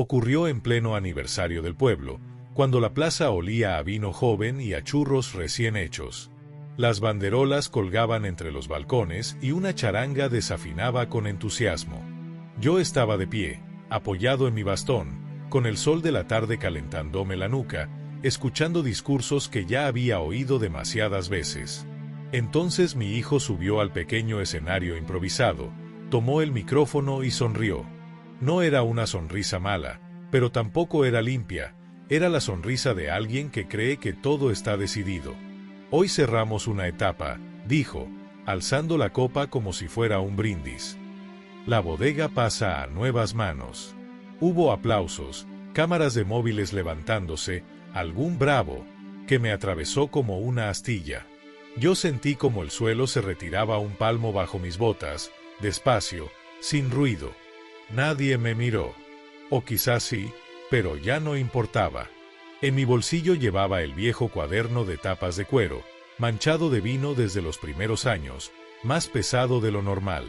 Ocurrió en pleno aniversario del pueblo, cuando la plaza olía a vino joven y a churros recién hechos. Las banderolas colgaban entre los balcones y una charanga desafinaba con entusiasmo. Yo estaba de pie, apoyado en mi bastón, con el sol de la tarde calentándome la nuca, escuchando discursos que ya había oído demasiadas veces. Entonces mi hijo subió al pequeño escenario improvisado, tomó el micrófono y sonrió. No era una sonrisa mala, pero tampoco era limpia, era la sonrisa de alguien que cree que todo está decidido. Hoy cerramos una etapa, dijo, alzando la copa como si fuera un brindis. La bodega pasa a nuevas manos. Hubo aplausos, cámaras de móviles levantándose, algún bravo, que me atravesó como una astilla. Yo sentí como el suelo se retiraba un palmo bajo mis botas, despacio, sin ruido. Nadie me miró. O quizás sí, pero ya no importaba. En mi bolsillo llevaba el viejo cuaderno de tapas de cuero, manchado de vino desde los primeros años, más pesado de lo normal.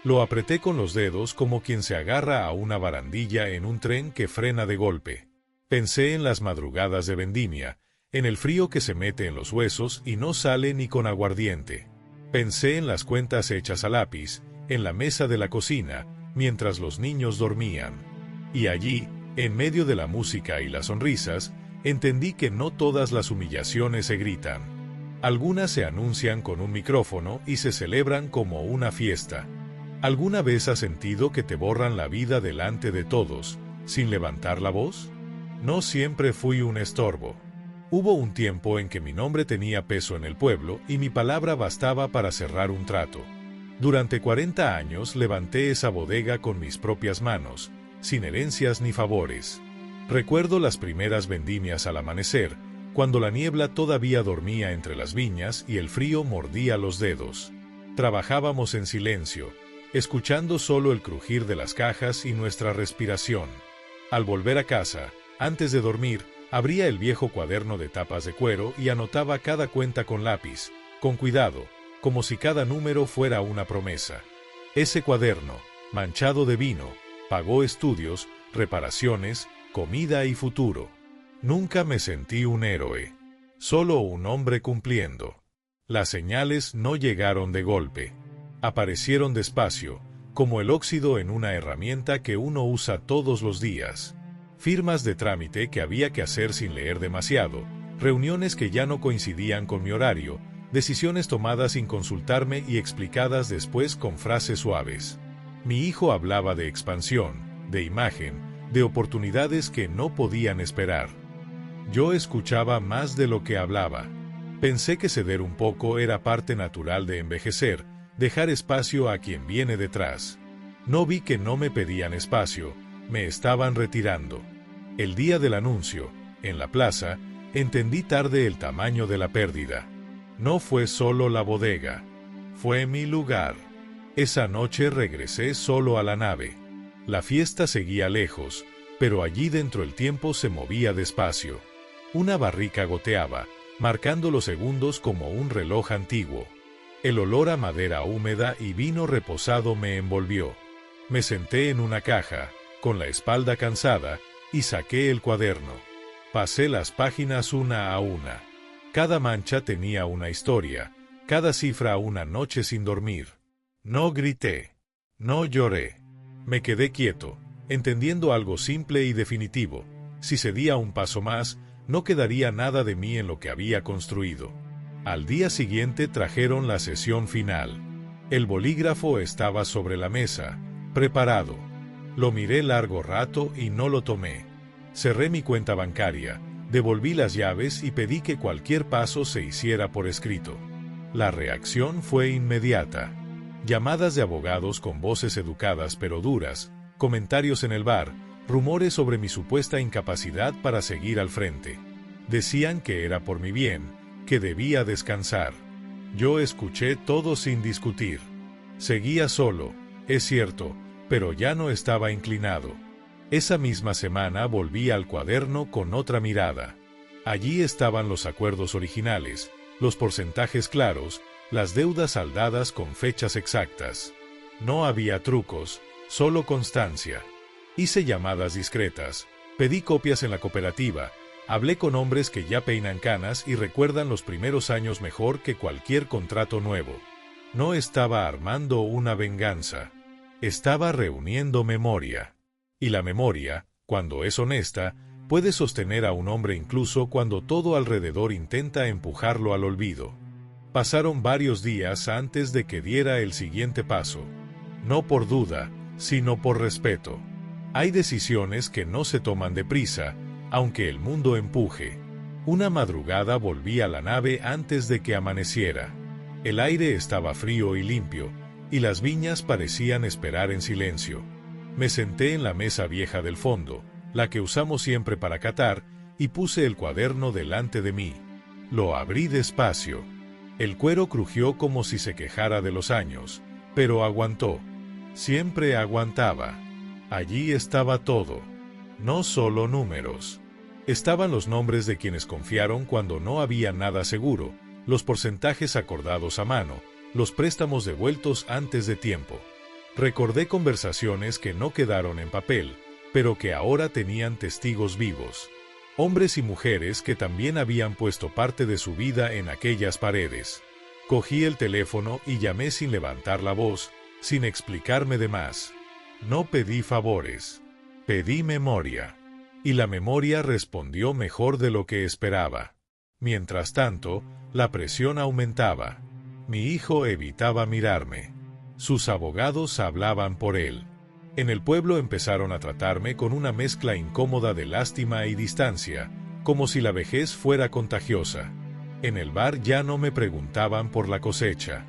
Lo apreté con los dedos como quien se agarra a una barandilla en un tren que frena de golpe. Pensé en las madrugadas de vendimia, en el frío que se mete en los huesos y no sale ni con aguardiente. Pensé en las cuentas hechas a lápiz, en la mesa de la cocina, mientras los niños dormían. Y allí, en medio de la música y las sonrisas, entendí que no todas las humillaciones se gritan. Algunas se anuncian con un micrófono y se celebran como una fiesta. ¿Alguna vez has sentido que te borran la vida delante de todos, sin levantar la voz? No siempre fui un estorbo. Hubo un tiempo en que mi nombre tenía peso en el pueblo y mi palabra bastaba para cerrar un trato. Durante 40 años levanté esa bodega con mis propias manos, sin herencias ni favores. Recuerdo las primeras vendimias al amanecer, cuando la niebla todavía dormía entre las viñas y el frío mordía los dedos. Trabajábamos en silencio, escuchando solo el crujir de las cajas y nuestra respiración. Al volver a casa, antes de dormir, abría el viejo cuaderno de tapas de cuero y anotaba cada cuenta con lápiz, con cuidado, como si cada número fuera una promesa. Ese cuaderno, manchado de vino, pagó estudios, reparaciones, comida y futuro. Nunca me sentí un héroe, solo un hombre cumpliendo. Las señales no llegaron de golpe. Aparecieron despacio, como el óxido en una herramienta que uno usa todos los días. Firmas de trámite que había que hacer sin leer demasiado, reuniones que ya no coincidían con mi horario, decisiones tomadas sin consultarme y explicadas después con frases suaves. Mi hijo hablaba de expansión, de imagen, de oportunidades que no podían esperar. Yo escuchaba más de lo que hablaba. Pensé que ceder un poco era parte natural de envejecer, dejar espacio a quien viene detrás. No vi que no me pedían espacio, me estaban retirando. El día del anuncio, en la plaza, entendí tarde el tamaño de la pérdida. No fue solo la bodega, fue mi lugar. Esa noche regresé solo a la nave. La fiesta seguía lejos, pero allí dentro el tiempo se movía despacio. Una barrica goteaba, marcando los segundos como un reloj antiguo. El olor a madera húmeda y vino reposado me envolvió. Me senté en una caja, con la espalda cansada, y saqué el cuaderno. Pasé las páginas una a una. Cada mancha tenía una historia, cada cifra una noche sin dormir. No grité, no lloré. Me quedé quieto, entendiendo algo simple y definitivo. Si cedía un paso más, no quedaría nada de mí en lo que había construido. Al día siguiente trajeron la sesión final. El bolígrafo estaba sobre la mesa, preparado. Lo miré largo rato y no lo tomé. Cerré mi cuenta bancaria, devolví las llaves y pedí que cualquier paso se hiciera por escrito. La reacción fue inmediata. Llamadas de abogados con voces educadas pero duras, comentarios en el bar, rumores sobre mi supuesta incapacidad para seguir al frente. Decían que era por mi bien, que debía descansar. Yo escuché todo sin discutir. Seguía solo, es cierto, pero ya no estaba inclinado. Esa misma semana volví al cuaderno con otra mirada. Allí estaban los acuerdos originales, los porcentajes claros, las deudas saldadas con fechas exactas. No había trucos, solo constancia. Hice llamadas discretas, pedí copias en la cooperativa, hablé con hombres que ya peinan canas y recuerdan los primeros años mejor que cualquier contrato nuevo. No estaba armando una venganza. Estaba reuniendo memoria. Y la memoria, cuando es honesta, puede sostener a un hombre incluso cuando todo alrededor intenta empujarlo al olvido. Pasaron varios días antes de que diera el siguiente paso. No por duda, sino por respeto. Hay decisiones que no se toman deprisa, aunque el mundo empuje. Una madrugada volví a la nave antes de que amaneciera. El aire estaba frío y limpio, y las viñas parecían esperar en silencio. Me senté en la mesa vieja del fondo, la que usamos siempre para catar, y puse el cuaderno delante de mí. Lo abrí despacio. El cuero crujió como si se quejara de los años, pero aguantó. Siempre aguantaba. Allí estaba todo. No solo números. Estaban los nombres de quienes confiaron cuando no había nada seguro, los porcentajes acordados a mano, los préstamos devueltos antes de tiempo. Recordé conversaciones que no quedaron en papel, pero que ahora tenían testigos vivos. Hombres y mujeres que también habían puesto parte de su vida en aquellas paredes. Cogí el teléfono y llamé sin levantar la voz, sin explicarme de más. No pedí favores. Pedí memoria. Y la memoria respondió mejor de lo que esperaba. Mientras tanto, la presión aumentaba. Mi hijo evitaba mirarme. Sus abogados hablaban por él. En el pueblo empezaron a tratarme con una mezcla incómoda de lástima y distancia, como si la vejez fuera contagiosa. En el bar ya no me preguntaban por la cosecha.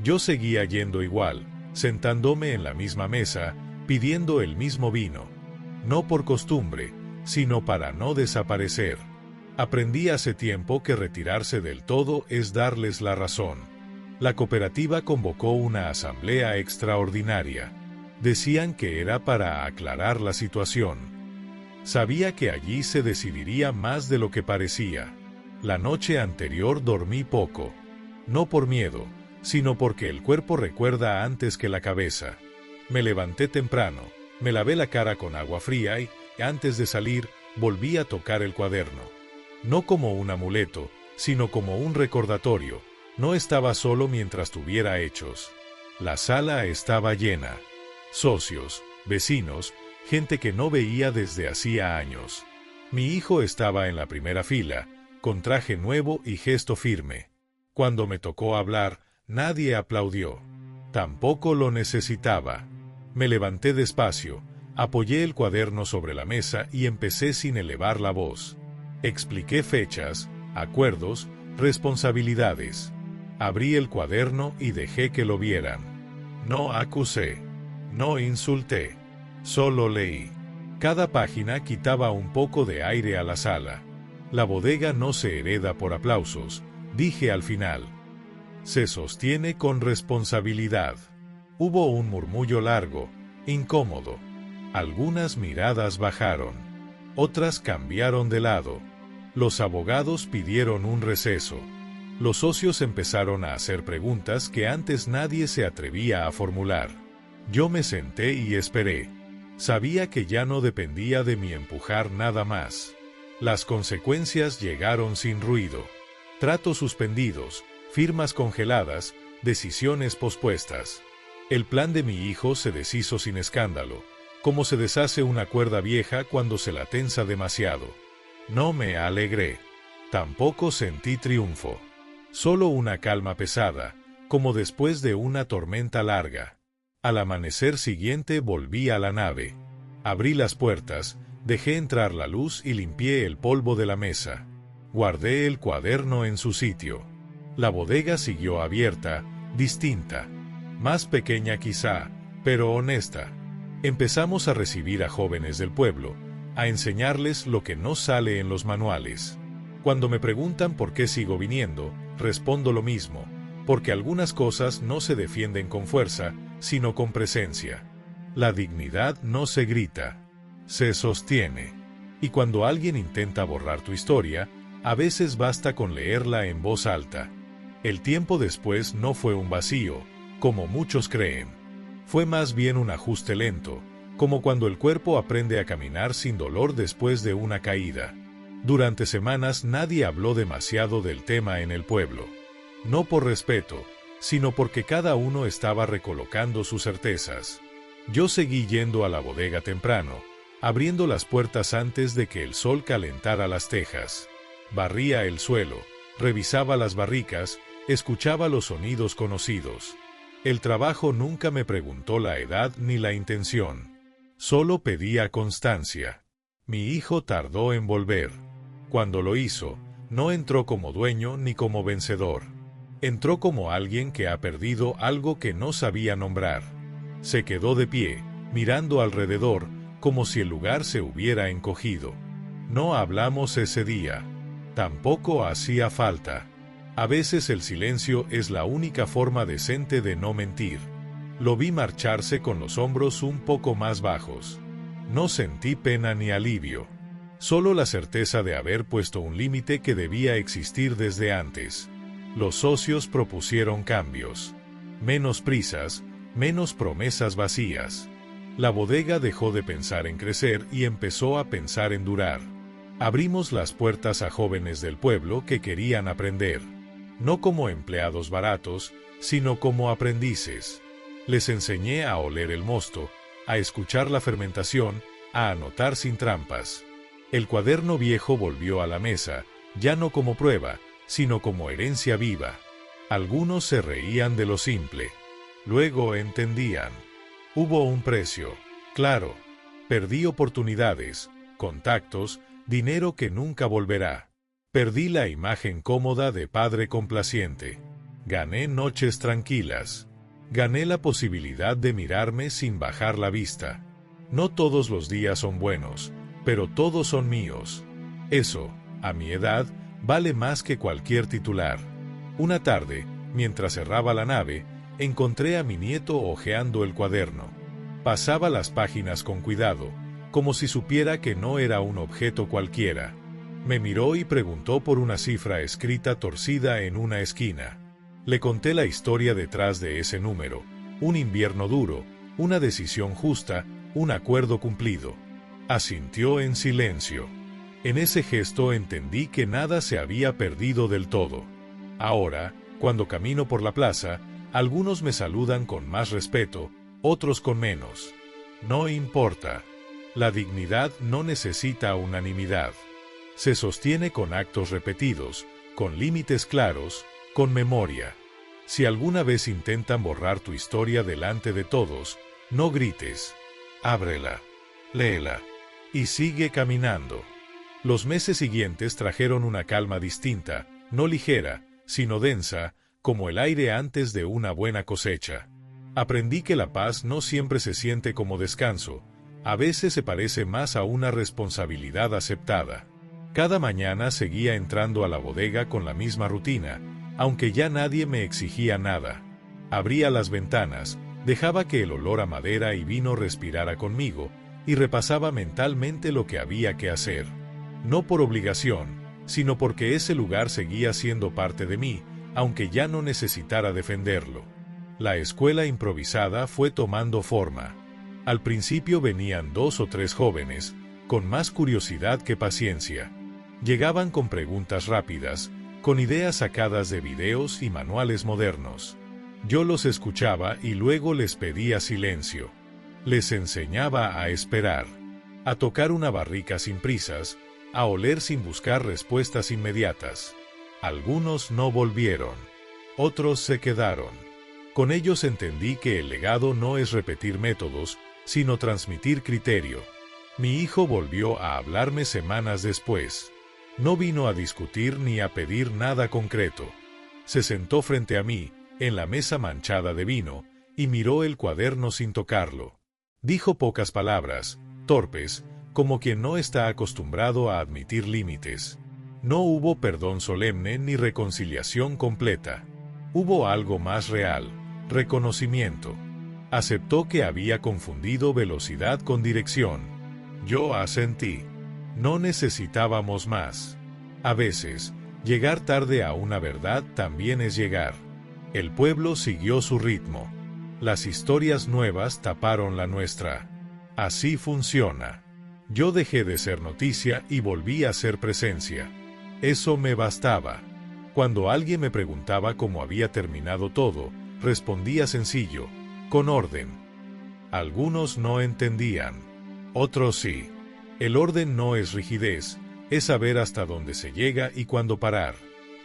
Yo seguía yendo igual, sentándome en la misma mesa, pidiendo el mismo vino. No por costumbre, sino para no desaparecer. Aprendí hace tiempo que retirarse del todo es darles la razón. La cooperativa convocó una asamblea extraordinaria. Decían que era para aclarar la situación. Sabía que allí se decidiría más de lo que parecía. La noche anterior dormí poco. No por miedo, sino porque el cuerpo recuerda antes que la cabeza. Me levanté temprano, me lavé la cara con agua fría y, antes de salir, volví a tocar el cuaderno. No como un amuleto, sino como un recordatorio. No estaba solo mientras tuviera hechos. La sala estaba llena. Socios, vecinos, gente que no veía desde hacía años. Mi hijo estaba en la primera fila, con traje nuevo y gesto firme. Cuando me tocó hablar, nadie aplaudió. Tampoco lo necesitaba. Me levanté despacio, apoyé el cuaderno sobre la mesa y empecé sin elevar la voz. Expliqué fechas, acuerdos, responsabilidades. Abrí el cuaderno y dejé que lo vieran. No acusé, no insulté, solo leí. Cada página quitaba un poco de aire a la sala. La bodega no se hereda por aplausos, dije al final. Se sostiene con responsabilidad. Hubo un murmullo largo, incómodo. Algunas miradas bajaron. Otras cambiaron de lado. Los abogados pidieron un receso. Los socios empezaron a hacer preguntas que antes nadie se atrevía a formular. Yo me senté y esperé. Sabía que ya no dependía de mi empujar nada más. Las consecuencias llegaron sin ruido. Tratos suspendidos, firmas congeladas, decisiones pospuestas. El plan de mi hijo se deshizo sin escándalo, como se deshace una cuerda vieja cuando se la tensa demasiado. No me alegré. Tampoco sentí triunfo. Solo una calma pesada, como después de una tormenta larga. Al amanecer siguiente volví a la nave. Abrí las puertas, dejé entrar la luz y limpié el polvo de la mesa. Guardé el cuaderno en su sitio. La bodega siguió abierta, distinta. Más pequeña quizá, pero honesta. Empezamos a recibir a jóvenes del pueblo, a enseñarles lo que no sale en los manuales. Cuando me preguntan por qué sigo viniendo, respondo lo mismo, porque algunas cosas no se defienden con fuerza, sino con presencia. La dignidad no se grita, se sostiene. Y cuando alguien intenta borrar tu historia, a veces basta con leerla en voz alta. El tiempo después no fue un vacío, como muchos creen. Fue más bien un ajuste lento, como cuando el cuerpo aprende a caminar sin dolor después de una caída. Durante semanas nadie habló demasiado del tema en el pueblo. No por respeto, sino porque cada uno estaba recolocando sus certezas. Yo seguí yendo a la bodega temprano, abriendo las puertas antes de que el sol calentara las tejas. Barría el suelo, revisaba las barricas, escuchaba los sonidos conocidos. El trabajo nunca me preguntó la edad ni la intención. Solo pedía constancia. Mi hijo tardó en volver. Cuando lo hizo, no entró como dueño ni como vencedor. Entró como alguien que ha perdido algo que no sabía nombrar. Se quedó de pie, mirando alrededor, como si el lugar se hubiera encogido. No hablamos ese día. Tampoco hacía falta. A veces el silencio es la única forma decente de no mentir. Lo vi marcharse con los hombros un poco más bajos. No sentí pena ni alivio. Solo la certeza de haber puesto un límite que debía existir desde antes. Los socios propusieron cambios. Menos prisas, menos promesas vacías. La bodega dejó de pensar en crecer y empezó a pensar en durar. Abrimos las puertas a jóvenes del pueblo que querían aprender. No como empleados baratos, sino como aprendices. Les enseñé a oler el mosto, a escuchar la fermentación, a anotar sin trampas. El cuaderno viejo volvió a la mesa, ya no como prueba, sino como herencia viva. Algunos se reían de lo simple. Luego entendían. Hubo un precio, claro. Perdí oportunidades, contactos, dinero que nunca volverá. Perdí la imagen cómoda de padre complaciente. Gané noches tranquilas. Gané la posibilidad de mirarme sin bajar la vista. No todos los días son buenos, pero todos son míos. Eso, a mi edad, vale más que cualquier titular. Una tarde, mientras cerraba la nave, encontré a mi nieto hojeando el cuaderno. Pasaba las páginas con cuidado, como si supiera que no era un objeto cualquiera. Me miró y preguntó por una cifra escrita torcida en una esquina. Le conté la historia detrás de ese número, un invierno duro, una decisión justa, un acuerdo cumplido. Asintió en silencio. En ese gesto entendí que nada se había perdido del todo. Ahora, cuando camino por la plaza, algunos me saludan con más respeto, otros con menos. No importa. La dignidad no necesita unanimidad. Se sostiene con actos repetidos, con límites claros, con memoria. Si alguna vez intentan borrar tu historia delante de todos, no grites. Ábrela. Léela. Y sigue caminando. Los meses siguientes trajeron una calma distinta, no ligera, sino densa, como el aire antes de una buena cosecha. Aprendí que la paz no siempre se siente como descanso, a veces se parece más a una responsabilidad aceptada. Cada mañana seguía entrando a la bodega con la misma rutina, aunque ya nadie me exigía nada. Abría las ventanas, dejaba que el olor a madera y vino respirara conmigo, y repasaba mentalmente lo que había que hacer. No por obligación, sino porque ese lugar seguía siendo parte de mí, aunque ya no necesitara defenderlo. La escuela improvisada fue tomando forma. Al principio venían 2 o 3 jóvenes, con más curiosidad que paciencia. Llegaban con preguntas rápidas, con ideas sacadas de videos y manuales modernos. Yo los escuchaba y luego les pedía silencio. Les enseñaba a esperar, a tocar una barrica sin prisas, a oler sin buscar respuestas inmediatas. Algunos no volvieron, otros se quedaron. Con ellos entendí que el legado no es repetir métodos, sino transmitir criterio. Mi hijo volvió a hablarme semanas después. No vino a discutir ni a pedir nada concreto. Se sentó frente a mí, en la mesa manchada de vino, y miró el cuaderno sin tocarlo. Dijo pocas palabras, torpes, como quien no está acostumbrado a admitir límites. No hubo perdón solemne ni reconciliación completa. Hubo algo más real, reconocimiento. Aceptó que había confundido velocidad con dirección. Yo asentí. No necesitábamos más. A veces, llegar tarde a una verdad también es llegar. El pueblo siguió su ritmo. Las historias nuevas taparon la nuestra. Así funciona. Yo dejé de ser noticia y volví a ser presencia. Eso me bastaba. Cuando alguien me preguntaba cómo había terminado todo, respondía sencillo, con orden. Algunos no entendían. Otros sí. El orden no es rigidez, es saber hasta dónde se llega y cuándo parar.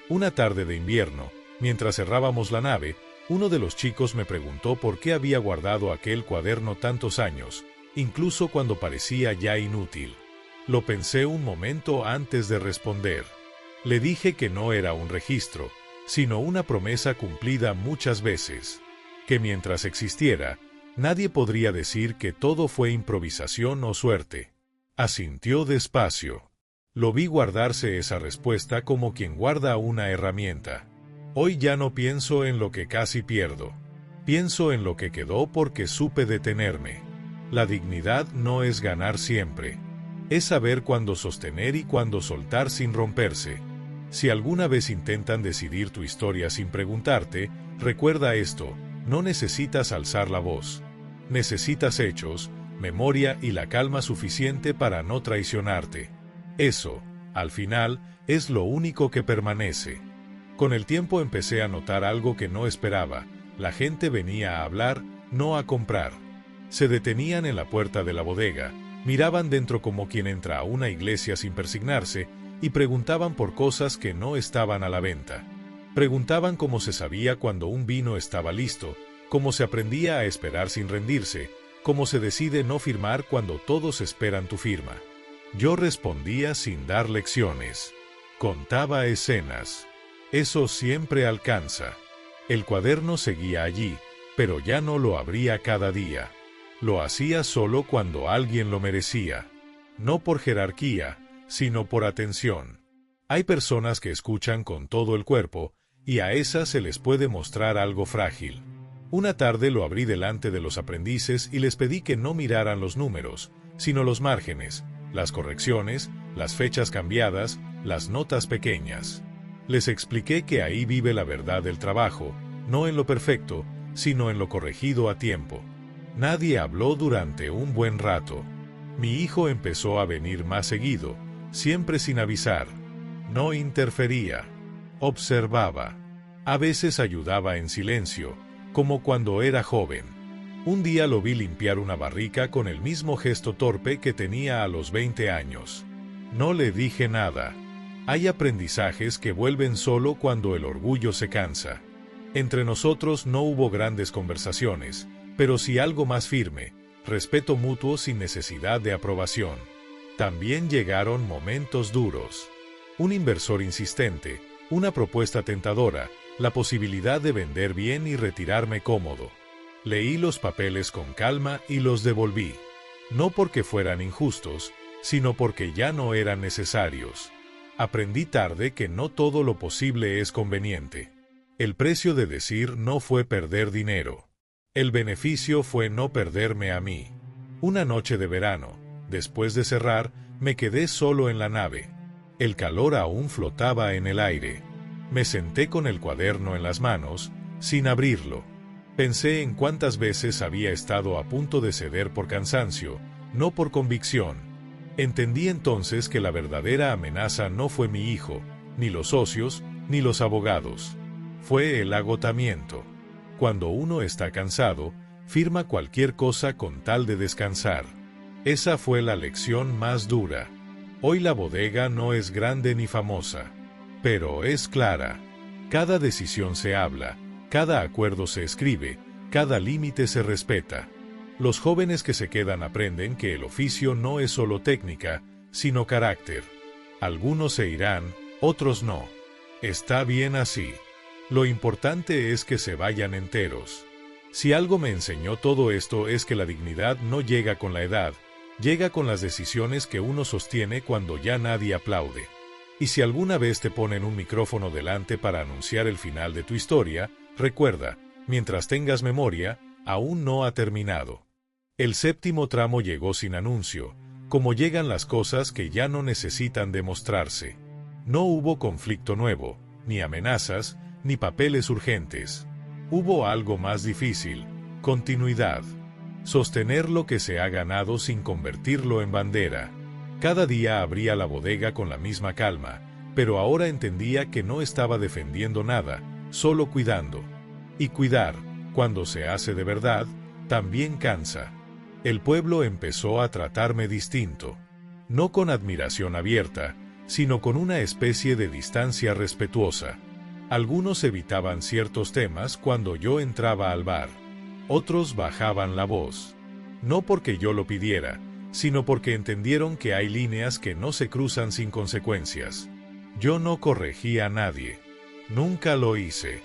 Una tarde de invierno, mientras cerrábamos la nave, uno de los chicos me preguntó por qué había guardado aquel cuaderno tantos años, incluso cuando parecía ya inútil. Lo pensé un momento antes de responder. Le dije que no era un registro, sino una promesa cumplida muchas veces. Que mientras existiera, nadie podría decir que todo fue improvisación o suerte. Asintió despacio. Lo vi guardarse esa respuesta como quien guarda una herramienta. Hoy ya no pienso en lo que casi pierdo. Pienso en lo que quedó porque supe detenerme. La dignidad no es ganar siempre. Es saber cuándo sostener y cuándo soltar sin romperse. Si alguna vez intentan decidir tu historia sin preguntarte, recuerda esto, no necesitas alzar la voz. Necesitas hechos, memoria y la calma suficiente para no traicionarte. Eso, al final, es lo único que permanece. Con el tiempo empecé a notar algo que no esperaba. La gente venía a hablar, no a comprar. Se detenían en la puerta de la bodega, miraban dentro como quien entra a una iglesia sin persignarse y preguntaban por cosas que no estaban a la venta. Preguntaban cómo se sabía cuando un vino estaba listo, cómo se aprendía a esperar sin rendirse, cómo se decide no firmar cuando todos esperan tu firma. Yo respondía sin dar lecciones. Contaba escenas. Eso siempre alcanza. El cuaderno seguía allí, pero ya no lo abría cada día. Lo hacía solo cuando alguien lo merecía. No por jerarquía, sino por atención. Hay personas que escuchan con todo el cuerpo, y a esas se les puede mostrar algo frágil. Una tarde lo abrí delante de los aprendices y les pedí que no miraran los números, sino los márgenes, las correcciones, las fechas cambiadas, las notas pequeñas. Les expliqué que ahí vive la verdad del trabajo, no en lo perfecto, sino en lo corregido a tiempo. Nadie habló durante un buen rato. Mi hijo empezó a venir más seguido, siempre sin avisar. No interfería. Observaba. A veces ayudaba en silencio, como cuando era joven. Un día lo vi limpiar una barrica con el mismo gesto torpe que tenía a los 20 años. No le dije nada. Hay aprendizajes que vuelven solo cuando el orgullo se cansa. Entre nosotros no hubo grandes conversaciones, pero sí algo más firme, respeto mutuo sin necesidad de aprobación. También llegaron momentos duros. Un inversor insistente, una propuesta tentadora, la posibilidad de vender bien y retirarme cómodo. Leí los papeles con calma y los devolví. No porque fueran injustos, sino porque ya no eran necesarios. Aprendí tarde que no todo lo posible es conveniente. El precio de decir no fue perder dinero. El beneficio fue no perderme a mí. Una noche de verano, después de cerrar, me quedé solo en la nave. El calor aún flotaba en el aire. Me senté con el cuaderno en las manos, sin abrirlo. Pensé en cuántas veces había estado a punto de ceder por cansancio, no por convicción. Entendí entonces que la verdadera amenaza no fue mi hijo, ni los socios, ni los abogados. Fue el agotamiento. Cuando uno está cansado, firma cualquier cosa con tal de descansar. Esa fue la lección más dura. Hoy la bodega no es grande ni famosa, pero es clara. Cada decisión se habla, cada acuerdo se escribe, cada límite se respeta. Los jóvenes que se quedan aprenden que el oficio no es solo técnica, sino carácter. Algunos se irán, otros no. Está bien así. Lo importante es que se vayan enteros. Si algo me enseñó todo esto es que la dignidad no llega con la edad, llega con las decisiones que uno sostiene cuando ya nadie aplaude. Y si alguna vez te ponen un micrófono delante para anunciar el final de tu historia, recuerda, mientras tengas memoria, aún no ha terminado. El séptimo tramo llegó sin anuncio, como llegan las cosas que ya no necesitan demostrarse. No hubo conflicto nuevo, ni amenazas, ni papeles urgentes. Hubo algo más difícil, continuidad. Sostener lo que se ha ganado sin convertirlo en bandera. Cada día abría la bodega con la misma calma, pero ahora entendía que no estaba defendiendo nada, solo cuidando. Y cuidar, cuando se hace de verdad, también cansa. El pueblo empezó a tratarme distinto. No con admiración abierta, sino con una especie de distancia respetuosa. Algunos evitaban ciertos temas cuando yo entraba al bar. Otros bajaban la voz. No porque yo lo pidiera, sino porque entendieron que hay líneas que no se cruzan sin consecuencias. Yo no corregí a nadie. Nunca lo hice.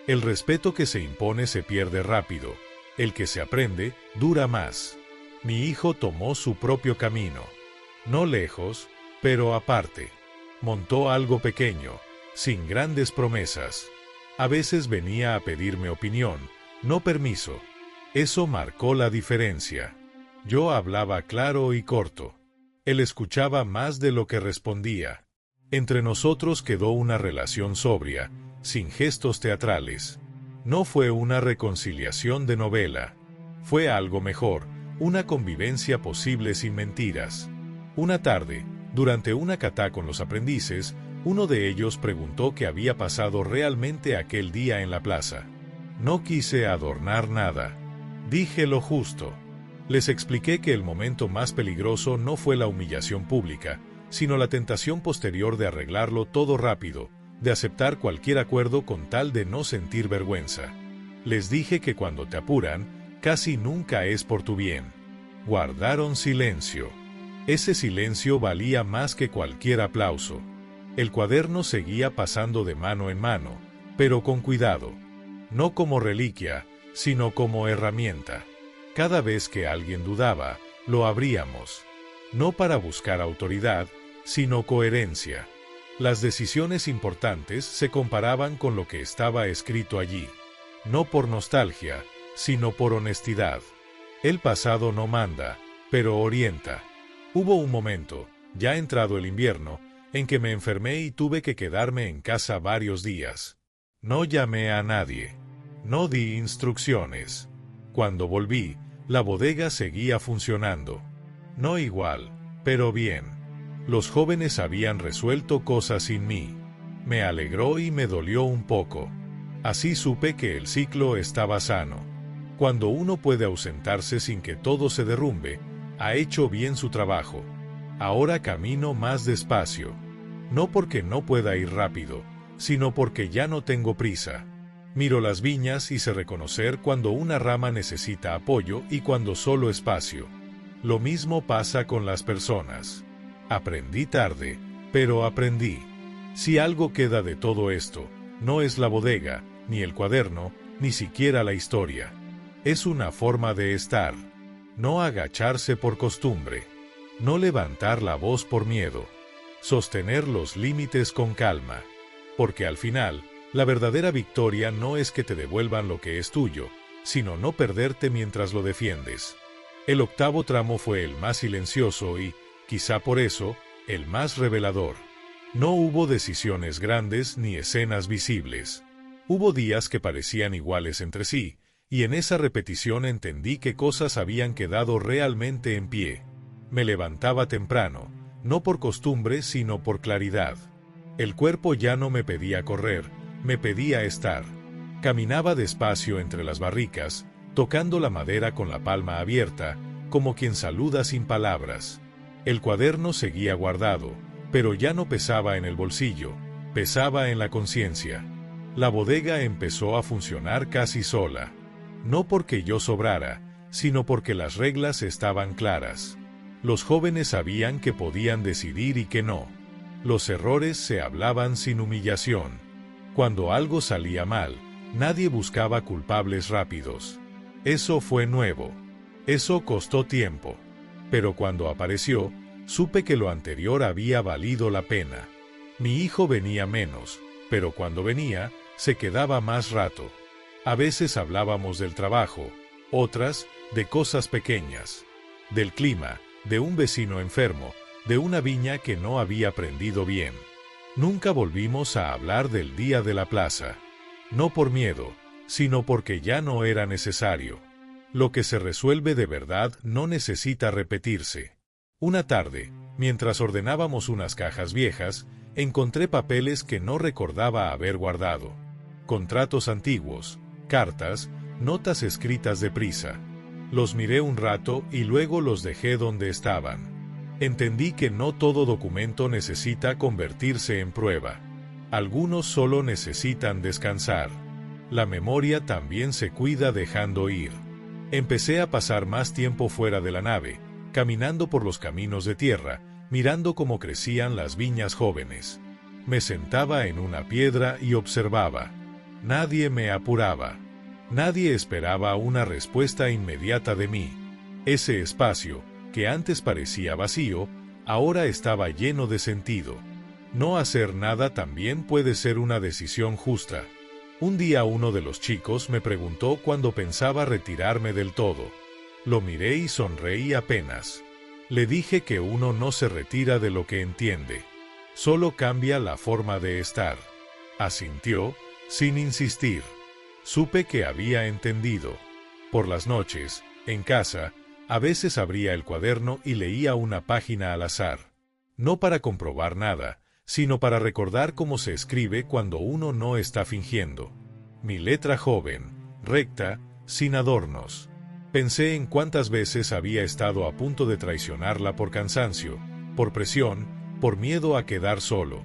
El respeto que se impone se pierde rápido. El que se aprende, dura más. Mi hijo tomó su propio camino. No lejos, pero aparte. Montó algo pequeño, sin grandes promesas. A veces venía a pedirme opinión, no permiso. Eso marcó la diferencia. Yo hablaba claro y corto. Él escuchaba más de lo que respondía. Entre nosotros quedó una relación sobria, sin gestos teatrales. No fue una reconciliación de novela. Fue algo mejor, una convivencia posible sin mentiras. Una tarde, durante una catá con los aprendices, uno de ellos preguntó qué había pasado realmente aquel día en la plaza. No quise adornar nada. Dije lo justo. Les expliqué que el momento más peligroso no fue la humillación pública, sino la tentación posterior de arreglarlo todo rápido, de aceptar cualquier acuerdo con tal de no sentir vergüenza. Les dije que cuando te apuran, casi nunca es por tu bien. Guardaron silencio. Ese silencio valía más que cualquier aplauso. El cuaderno seguía pasando de mano en mano, pero con cuidado. No como reliquia, sino como herramienta. Cada vez que alguien dudaba, lo abríamos. No para buscar autoridad, sino coherencia. Las decisiones importantes se comparaban con lo que estaba escrito allí. No por nostalgia, sino por honestidad. El pasado no manda, pero orienta. Hubo un momento, ya entrado el invierno, en que me enfermé y tuve que quedarme en casa varios días. No llamé a nadie. No di instrucciones. Cuando volví, la bodega seguía funcionando. No igual, pero bien. Los jóvenes habían resuelto cosas sin mí. Me alegró y me dolió un poco. Así supe que el ciclo estaba sano. Cuando uno puede ausentarse sin que todo se derrumbe, ha hecho bien su trabajo. Ahora camino más despacio. No porque no pueda ir rápido, sino porque ya no tengo prisa. Miro las viñas y sé reconocer cuando una rama necesita apoyo y cuando solo espacio. Lo mismo pasa con las personas. Aprendí tarde, pero aprendí. Si algo queda de todo esto, no es la bodega, ni el cuaderno, ni siquiera la historia. Es una forma de estar. No agacharse por costumbre. No levantar la voz por miedo. Sostener los límites con calma. Porque al final, la verdadera victoria no es que te devuelvan lo que es tuyo, sino no perderte mientras lo defiendes. El octavo tramo fue el más silencioso y, quizá por eso, el más revelador. No hubo decisiones grandes ni escenas visibles. Hubo días que parecían iguales entre sí, y en esa repetición entendí que cosas habían quedado realmente en pie. Me levantaba temprano, no por costumbre sino por claridad. El cuerpo ya no me pedía correr, me pedía estar. Caminaba despacio entre las barricas, tocando la madera con la palma abierta, como quien saluda sin palabras. El cuaderno seguía guardado, pero ya no pesaba en el bolsillo, pesaba en la conciencia. La bodega empezó a funcionar casi sola. No porque yo sobrara, sino porque las reglas estaban claras. Los jóvenes sabían que podían decidir y que no. Los errores se hablaban sin humillación. Cuando algo salía mal, nadie buscaba culpables rápidos. Eso fue nuevo. Eso costó tiempo. Pero cuando apareció, supe que lo anterior había valido la pena. Mi hijo venía menos, pero cuando venía, se quedaba más rato. A veces hablábamos del trabajo, otras, de cosas pequeñas. Del clima, de un vecino enfermo, de una viña que no había prendido bien. Nunca volvimos a hablar del día de la plaza. No por miedo, sino porque ya no era necesario. Lo que se resuelve de verdad no necesita repetirse. Una tarde, mientras ordenábamos unas cajas viejas, encontré papeles que no recordaba haber guardado. Contratos antiguos, cartas, notas escritas deprisa. Los miré un rato y luego los dejé donde estaban. Entendí que no todo documento necesita convertirse en prueba. Algunos solo necesitan descansar. La memoria también se cuida dejando ir. Empecé a pasar más tiempo fuera de la nave, caminando por los caminos de tierra, mirando cómo crecían las viñas jóvenes. Me sentaba en una piedra y observaba. Nadie me apuraba. Nadie esperaba una respuesta inmediata de mí. Ese espacio, que antes parecía vacío, ahora estaba lleno de sentido. No hacer nada también puede ser una decisión justa. Un día uno de los chicos me preguntó cuándo pensaba retirarme del todo. Lo miré y sonreí apenas. Le dije que uno no se retira de lo que entiende. Solo cambia la forma de estar. Asintió, sin insistir. Supe que había entendido. Por las noches, en casa, a veces abría el cuaderno y leía una página al azar. No para comprobar nada, sino para recordar cómo se escribe cuando uno no está fingiendo. Mi letra joven, recta, sin adornos. Pensé en cuántas veces había estado a punto de traicionarla por cansancio, por presión, por miedo a quedar solo.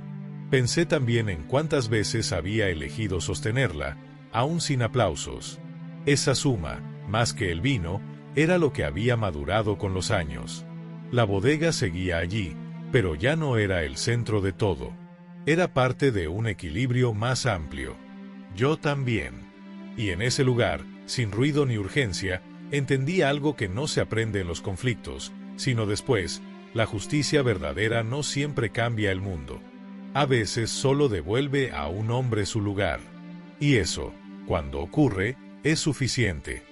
Pensé también en cuántas veces había elegido sostenerla, aún sin aplausos. Esa suma, más que el vino, era lo que había madurado con los años. La bodega seguía allí, pero ya no era el centro de todo. Era parte de un equilibrio más amplio. Yo también. Y en ese lugar, sin ruido ni urgencia, entendí algo que no se aprende en los conflictos, sino después: la justicia verdadera no siempre cambia el mundo. A veces solo devuelve a un hombre su lugar. Y eso, cuando ocurre, es suficiente.